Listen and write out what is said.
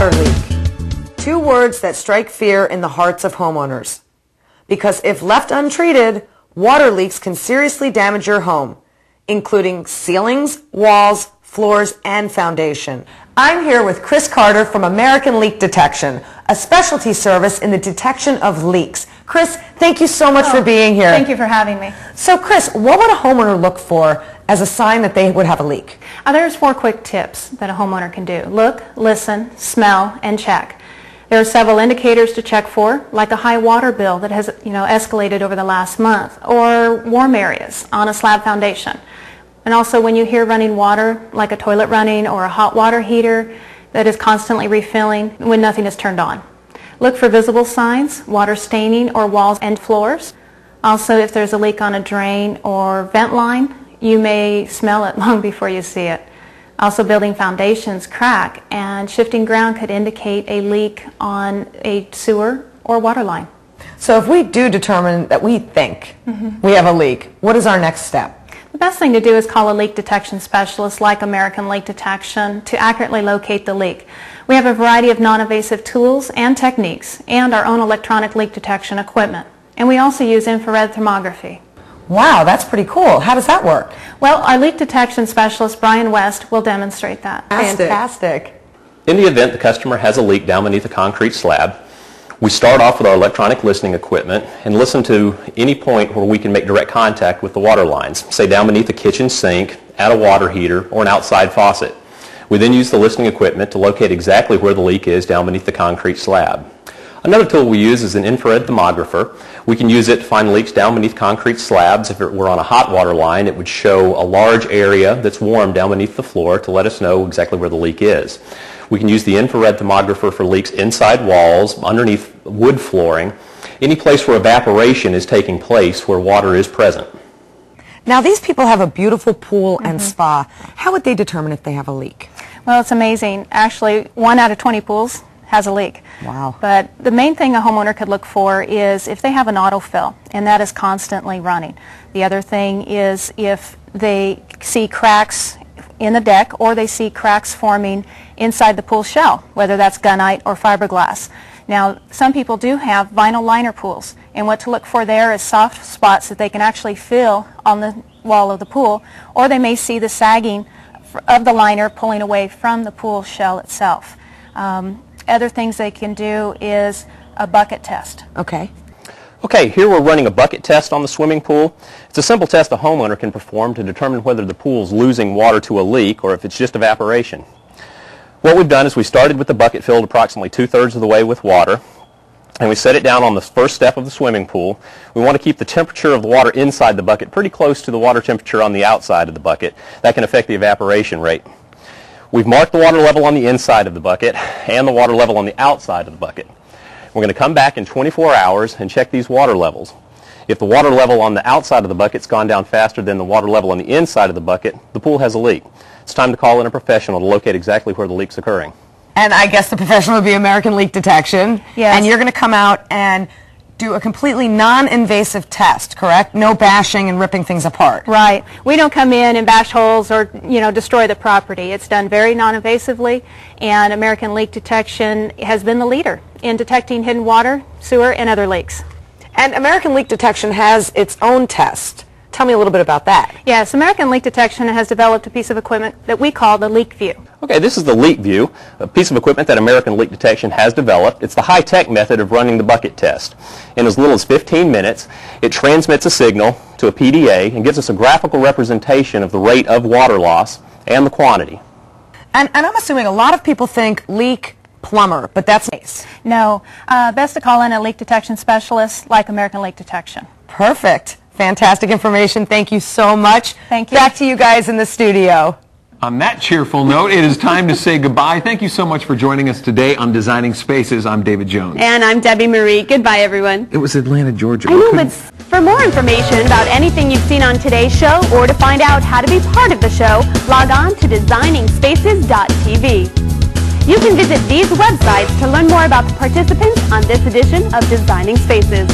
Water leak. Two words that strike fear in the hearts of homeowners. Because if left untreated, water leaks can seriously damage your home, including ceilings, walls, floors, and foundation. I'm here with Chris Carter from American Leak Detection, a specialty service in the detection of leaks. Chris, thank you so much for being here. Thank you for having me. So Chris, what would a homeowner look for as a sign that they would have a leak? There's 4 quick tips that a homeowner can do. Look, listen, smell, and check. There are several indicators to check for, like a high water bill that has escalated over the last month, or warm areas on a slab foundation. And also when you hear running water, like a toilet running or a hot water heater that is constantly refilling when nothing is turned on. Look for visible signs, water staining or walls and floors. Also, if there's a leak on a drain or vent line, you may smell it long before you see it. Also, building foundations crack, and shifting ground could indicate a leak on a sewer or water line. So if we do determine that we think we have a leak, what is our next step? The best thing to do is call a leak detection specialist like American Leak Detection to accurately locate the leak. We have a variety of non-invasive tools and techniques and our own electronic leak detection equipment. And we also use infrared thermography. Wow, that's pretty cool. How does that work? Well, our leak detection specialist, Brian West, will demonstrate that. Fantastic. In the event the customer has a leak down beneath a concrete slab, we start off with our electronic listening equipment and listen to any point where we can make direct contact with the water lines, say down beneath a kitchen sink, at a water heater, or an outside faucet. We then use the listening equipment to locate exactly where the leak is down beneath the concrete slab. Another tool we use is an infrared thermographer. We can use it to find leaks down beneath concrete slabs. If it were on a hot water line, it would show a large area that's warm down beneath the floor to let us know exactly where the leak is. We can use the infrared thermographer for leaks inside walls, underneath wood flooring, any place where evaporation is taking place where water is present. Now these people have a beautiful pool and spa. How would they determine if they have a leak? Well, it's amazing. Actually, 1 out of 20 pools has a leak. Wow. But the main thing a homeowner could look for is if they have an autofill, and that is constantly running. The other thing is if they see cracks in the deck or they see cracks forming inside the pool shell, whether that's gunite or fiberglass. Now, some people do have vinyl liner pools, and what to look for there is soft spots that they can actually feel on the wall of the pool, or they may see the sagging of the liner pulling away from the pool shell itself. Other things they can do is a bucket test. Okay. Okay, here we're running a bucket test on the swimming pool. It's a simple test a homeowner can perform to determine whether the pool's losing water to a leak or if it's just evaporation. What we've done is we started with the bucket filled approximately 2/3 of the way with water, and we set it down on the first step of the swimming pool. We want to keep the temperature of the water inside the bucket pretty close to the water temperature on the outside of the bucket. That can affect the evaporation rate. We've marked the water level on the inside of the bucket and the water level on the outside of the bucket. We're going to come back in 24 hours and check these water levels. If the water level on the outside of the bucket's gone down faster than the water level on the inside of the bucket, the pool has a leak. It's time to call in a professional to locate exactly where the leak's occurring. And I guess the professional would be American Leak Detection. Yes. And you're going to come out and do a completely non-invasive test, correct? No bashing and ripping things apart. Right. We don't come in and bash holes or, destroy the property. It's done very non-invasively, and American Leak Detection has been the leader in detecting hidden water, sewer, and other leaks. And American Leak Detection has its own test. Tell me a little bit about that. Yes, American Leak Detection has developed a piece of equipment that we call the Leak View. Okay, this is the Leak View, a piece of equipment that American Leak Detection has developed. It's the high-tech method of running the bucket test. In as little as 15 minutes, it transmits a signal to a PDA and gives us a graphical representation of the rate of water loss and the quantity. And I'm assuming a lot of people think leak plumber, but that's nice. No, best to call in a leak detection specialist like American Leak Detection. Perfect. Fantastic information. Thank you so much. Thank you. Back to you guys in the studio. On that cheerful note, it is time to say goodbye. Thank you so much for joining us today on Designing Spaces. I'm David Jones. And I'm Debbie Marie. Goodbye, everyone. It was Atlanta, Georgia. I know, but for more information about anything you've seen on today's show or to find out how to be part of the show, log on to designingspaces.tv. You can visit these websites to learn more about the participants on this edition of Designing Spaces.